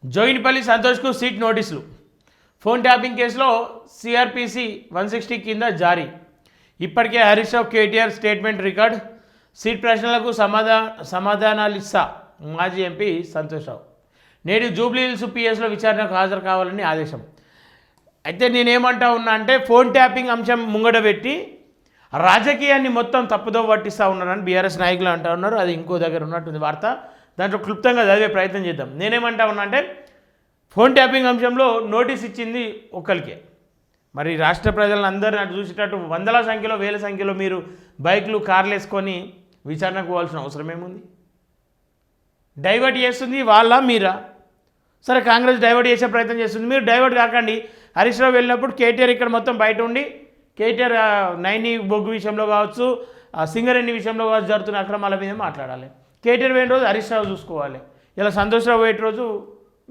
Joginipalli సంతోష్కు seat నోటీసులు. Phone tapping కేసులో CrPC 160 కింద జారీ. ఇప్పటికే Harish Rao KTR statement record. Seat ప్రశ్నలకు సమాధానాలిస్తా మాజీ ఎంపీ సంతోష్ రావు. నేడు జూబ్లీహిల్స్ పిఎస్లో విచారణకు హాజరు కావాలని ఆదేశం. అయితే నేనేమంటా ఉన్నా అంటే ఫోన్ ట్యాపింగ్ అంశం ముంగడ పెట్టి రాజకీయాన్ని మొత్తం తప్పుదో పట్టిస్తూ ఉన్నారని బీఆర్ఎస్ నాయకులు అంటూ ఉన్నారు. అది ఇంకో దగ్గర ఉన్నట్టుంది వార్త. దాంట్లో క్లుప్తంగా చదివే ప్రయత్నం చేద్దాం. నేనేమంటా ఉన్నా అంటే ఫోన్ ట్యాపింగ్ అంశంలో నోటీస్ ఇచ్చింది ఒక్కరికే. మరి రాష్ట్ర ప్రజలను అందరిని అటు చూసేటట్టు వందల సంఖ్యలో వేల సంఖ్యలో మీరు బైకులు కార్లు వేసుకొని విచారణకు పోవాల్సిన అవసరం ఏముంది? డైవర్ట్ చేస్తుంది వాళ్ళ మీరా? సరే, కాంగ్రెస్ డైవర్ట్ చేసే ప్రయత్నం చేస్తుంది, మీరు డైవర్ట్ కాకండి. హరీష్ రావు వెళ్ళినప్పుడు కేటీఆర్ ఇక్కడ మొత్తం బయట ఉండి కేటీఆర్ నైని బొగ్గు విషయంలో కావచ్చు, సింగరేణి విషయంలో కావచ్చు జరుగుతున్న అక్రమాల మీద మాట్లాడాలి. కేటీఆర్ పోయిన రోజు హరీష్ రావు చూసుకోవాలి, ఇలా సంతోష్ రావు పోయే రోజు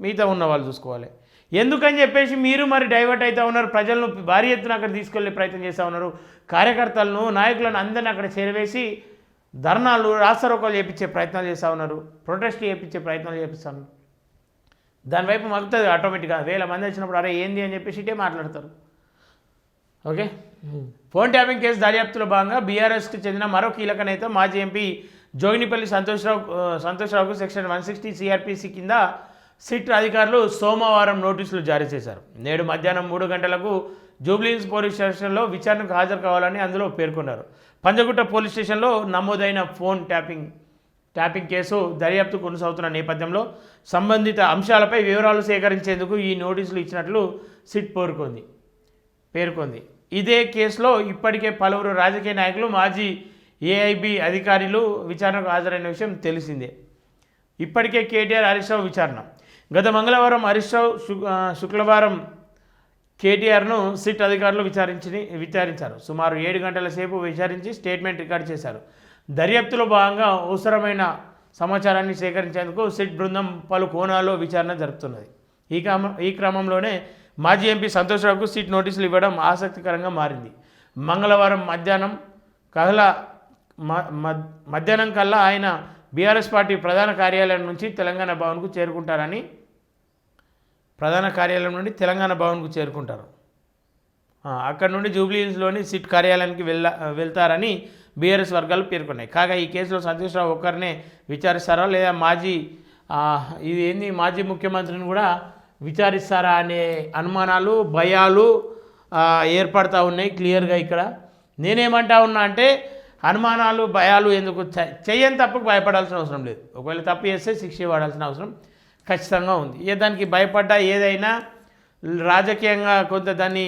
మిగతా ఉన్న వాళ్ళు చూసుకోవాలి. ఎందుకని చెప్పేసి మీరు మరి డైవర్ట్ అవుతూ ఉన్నారు, ప్రజలను భారీ ఎత్తున అక్కడ తీసుకెళ్లే ప్రయత్నం చేస్తూ ఉన్నారు. కార్యకర్తలను నాయకులను అందరినీ అక్కడ చేరవేసి ధర్నాలు రాస్తారోకాలు చేయించే ప్రయత్నాలు చేస్తూ ఉన్నారు, ప్రొటెస్ట్ చేయించే ప్రయత్నాలు చేపిస్తాను. దానివైపు మగ్గుతుంది ఆటోమేటిక్గా. వేల మంది వచ్చినప్పుడు అరే ఏంది అని చెప్పేసి ఇటే మాట్లాడతారు. ఓకే, ఫోన్ ట్యాపింగ్ కేసు దర్యాప్తులో భాగంగా బీఆర్ఎస్కి చెందిన మరో కీలక నేత మాజీ ఎంపీ జోగినిపల్లి సంతోష్ రావుకు సెక్షన్ 160 సిఆర్పిసి కింద సిట్ అధికారులు సోమవారం నోటీసులు జారీ చేశారు. నేడు మధ్యాహ్నం 3 గంటలకు జూబ్లీహిల్స్ పోలీస్ స్టేషన్లో విచారణకు హాజరు కావాలని అందులో పేర్కొన్నారు. పంజగుట్ట పోలీస్ స్టేషన్లో నమోదైన ఫోన్ ట్యాపింగ్ కేసు దర్యాప్తు కొనసాగుతున్న నేపథ్యంలో సంబంధిత అంశాలపై వివరాలు సేకరించేందుకు ఈ నోటీసులు ఇచ్చినట్లు సిట్ పేర్కొంది. ఇదే కేసులో ఇప్పటికే పలువురు రాజకీయ నాయకులు, మాజీ ఏఐబి అధికారులు విచారణకు హాజరైన విషయం తెలిసిందే. ఇప్పటికే కేటీఆర్ హరీష్ రావు విచారణ. గత మంగళవారం హరీష్ రావు, శుక్రవారం కేటీఆర్ను సిట్ అధికారులు విచారించారు. సుమారు 7 గంటల సేపు విచారించి స్టేట్మెంట్ రికార్డు చేశారు. దర్యాప్తులో భాగంగా అవసరమైన సమాచారాన్ని సేకరించేందుకు సిట్ బృందం పలు కోణాల్లో విచారణ జరుపుతున్నది. ఈ క్రమంలోనే మాజీ ఎంపీ సంతోష్ రావుకు సిట్ నోటీసులు ఇవ్వడం ఆసక్తికరంగా మారింది. మంగళవారం మధ్యాహ్నం కల్లా ఆయన బీఆర్ఎస్ పార్టీ ప్రధాన కార్యాలయం నుంచి తెలంగాణ భవన్కు చేరుకుంటారు. అక్కడి నుండి జూబ్లీహిల్స్లోని సిట్ కార్యాలయానికి వెళ్తారని బీఆర్ఎస్ వర్గాలు పేర్కొన్నాయి. కాగా ఈ కేసులో సంతోష్ రావు ఒక్కరినే విచారిస్తారా లేదా మాజీ ముఖ్యమంత్రిని కూడా విచారిస్తారా అనే అనుమానాలు, భయాలు ఏర్పడతా ఉన్నాయి క్లియర్గా. ఇక్కడ నేనేమంటా ఉన్నా అంటే అనుమానాలు, భయాలు ఎందుకు? చేయని తప్పుకు భయపడాల్సిన అవసరం లేదు. ఒకవేళ తప్పు చేస్తే శిక్ష పడాల్సిన అవసరం ఖచ్చితంగా ఉంది. దానికి భయపడ్డా ఏదైనా రాజకీయంగా కొంత దాన్ని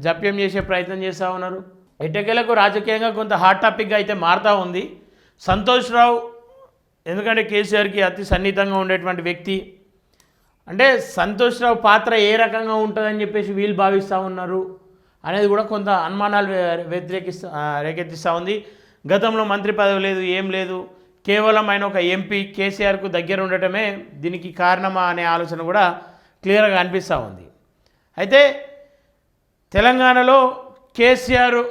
జప్యం చేసే ప్రయత్నం చేస్తూ ఉన్నారు. ఎట్టకేలకు రాజకీయంగా కొంత హాట్ టాపిక్గా అయితే మారుతూ ఉంది. సంతోష్ రావు ఎందుకంటే కేసీఆర్కి అతి సన్నిహితంగా ఉండేటువంటి వ్యక్తి. అంటే సంతోష్ రావు పాత్ర ఏ రకంగా ఉంటుందని చెప్పేసి వీళ్ళు భావిస్తూ ఉన్నారు అనేది కూడా కొంత అనుమానాలు రేకెత్తిస్తూ ఉంది. గతంలో మంత్రి పదవి లేదు, ఏం లేదు, కేవలం ఆయన ఒక ఎంపీ, కేసీఆర్కు దగ్గర ఉండటమే దీనికి కారణమా అనే ఆలోచన కూడా క్లియర్గా అనిపిస్తూ ఉంది. అయితే తెలంగాణలో కేసీఆర్కు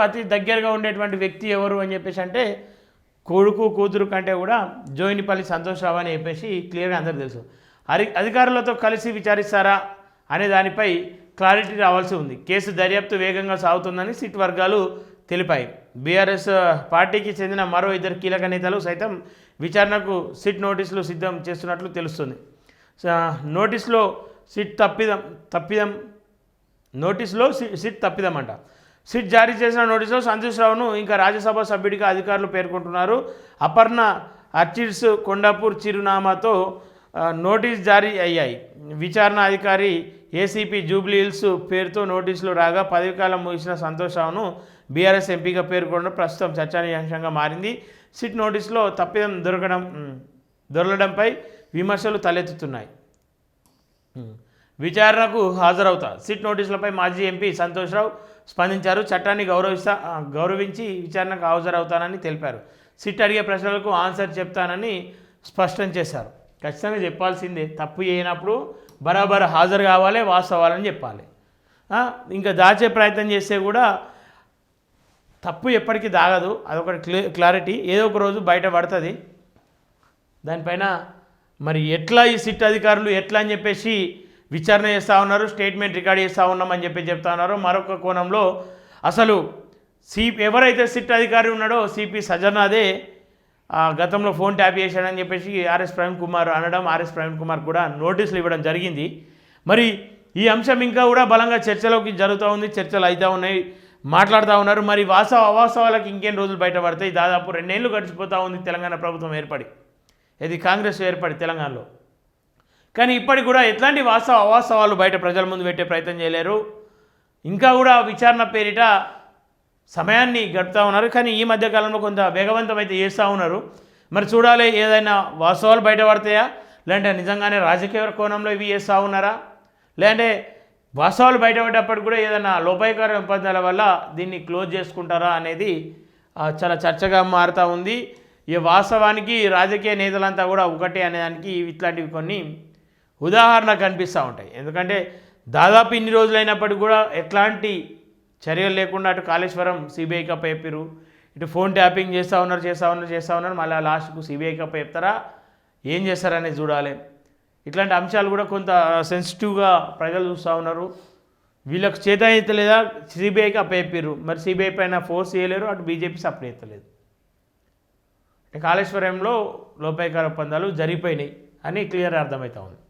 అతి దగ్గరగా ఉండేటువంటి వ్యక్తి ఎవరు అని చెప్పేసి అంటే కొడుకు కూతురు కంటే కూడా జోగినిపల్లి సంతోష్ రావు అని చెప్పేసి క్లియర్గా అందరూ తెలుసు. అధికారులతో కలిసి విచారిస్తారా అనే దానిపై క్లారిటీ రావాల్సి ఉంది. కేసు దర్యాప్తు వేగంగా సాగుతుందని సిట్ వర్గాలు తెలిపాయి. బీఆర్ఎస్ పార్టీకి చెందిన మరో 2 కీలక నేతలు సైతం విచారణకు సిట్ నోటీసులు సిద్ధం చేస్తున్నట్లు తెలుస్తుంది. నోటీసులో సిట్ తప్పిదం అంట. సిట్ జారీ చేసిన నోటీసులో సంతోష్ రావును ఇంకా రాజ్యసభ సభ్యుడిగా అధికారులు పేర్కొంటున్నారు. అపర్ణ ఆర్చిడ్స్ కొండాపూర్ చిరునామాతో నోటీస్ జారీ అయ్యాయి. విచారణ అధికారి ఏసీపీ జూబ్లీహిల్స్ పేరుతో నోటీసులు రాగా పదవీకాలం ముగిసిన సంతోష్ రావును బీఆర్ఎస్ ఎంపీగా పేర్కొనడం ప్రస్తుతం చర్చనీయాంశంగా మారింది. సిట్ నోటీసులో తప్పిదం దొరలడంపై విమర్శలు తలెత్తుతున్నాయి. విచారణకు హాజరవుతా సిట్ నోటీసులపై మాజీ ఎంపీ సంతోష్ రావు స్పందించారు. చట్టాన్ని గౌరవించి విచారణకు హాజరవుతానని తెలిపారు. సిట్ అడిగే ప్రశ్నలకు ఆన్సర్ చెప్తానని స్పష్టం చేశారు. ఖచ్చితంగా చెప్పాల్సిందే, తప్పు చేయనప్పుడు బరాబర్ హాజరు కావాలి, వాస్తవాలని చెప్పాలి. ఇంకా దాచే ప్రయత్నం చేస్తే కూడా తప్పు ఎప్పటికీ దాగదు, అదొకటి క్లారిటీ. ఏదో ఒక రోజు బయట పడుతుంది. దానిపైన మరి ఎట్లా ఈ సిట్ అధికారులు ఎట్లా అని చెప్పేసి విచారణ చేస్తూ ఉన్నారు, స్టేట్మెంట్ రికార్డ్ చేస్తూ ఉన్నామని చెప్పి చెప్తా ఉన్నారు. మరొక కోణంలో అసలు ఎవరైతే సిట్ అధికారి ఉన్నాడో సిపి సజనాదే గతంలో ఫోన్ ట్యాప్ చేశాడని చెప్పేసి ఆర్ఎస్ ప్రవీణ్ కుమార్ అనడం, ఆర్ఎస్ ప్రవీణ్ కుమార్ కూడా నోటీసులు ఇవ్వడం జరిగింది. మరి ఈ అంశం ఇంకా కూడా బలంగా చర్చలోకి జరుగుతూ ఉంది, చర్చలు అవుతూ ఉన్నాయి, మాట్లాడుతూ ఉన్నారు. మరి అవాస్తవాలకు ఇంకేం రోజులు బయటపడతాయి. దాదాపు 2 ఏళ్ళు గడిచిపోతూ ఉంది తెలంగాణ ప్రభుత్వం ఏర్పడి, ఇది కాంగ్రెస్ ఏర్పడి తెలంగాణలో. కానీ ఇప్పటికి కూడా ఎట్లాంటి అవాస్తవాలు బయట ప్రజల ముందు పెట్టే ప్రయత్నం చేయలేరు. ఇంకా కూడా విచారణ పేరిట సమయాన్ని గడుపుతూ ఉన్నారు. కానీ ఈ మధ్యకాలంలో కొంత వేగవంతం అయితే చేస్తూ ఉన్నారు. మరి చూడాలి, ఏదైనా వాస్తవాలు బయటపడతాయా, లేదంటే నిజంగానే రాజకీయ కోణంలో ఇవి చేస్తూ ఉన్నారా, లేదంటే వాస్తవాలు బయటపడ్డప్పటికి కూడా ఏదైనా లోపాయకార ఒప్పందాల వల్ల దీన్ని క్లోజ్ చేసుకుంటారా అనేది చాలా చర్చగా మారుతూ ఉంది. ఈ వాస్తవానికి రాజకీయ నేతలంతా కూడా ఒకటే అనేదానికి ఇట్లాంటివి కొన్ని ఉదాహరణ కనిపిస్తూ ఉంటాయి. ఎందుకంటే దాదాపు ఇన్ని రోజులైనప్పటికీ కూడా ఎట్లాంటి చర్యలు లేకుండా అటు కాళేశ్వరం సిబిఐకి అప్పచెప్పారు, ఇటు ఫోన్ ట్యాపింగ్ చేస్తూ ఉన్నారు. మళ్ళీ లాస్ట్కు సిబిఐకి అప్పచెప్తారా, ఏం చేస్తారనేది చూడాలి. ఇట్లాంటి అంశాలు కూడా కొంత సెన్సిటివ్గా ప్రజలు చూస్తూ ఉన్నారు. వీళ్ళకు చేత అయితే లేదా సిబిఐకి అప్పచెప్పారు, మరి సిబిఐ పైన ఫోర్స్ చేయలేరు, అటు బీజేపీ సపోర్ట్ ఎత్తలేదు. కాళేశ్వరంలో లోపాయకార ఒప్పందాలు జరిగిపోయినాయి అని క్లియర్ అర్థమవుతా ఉంది.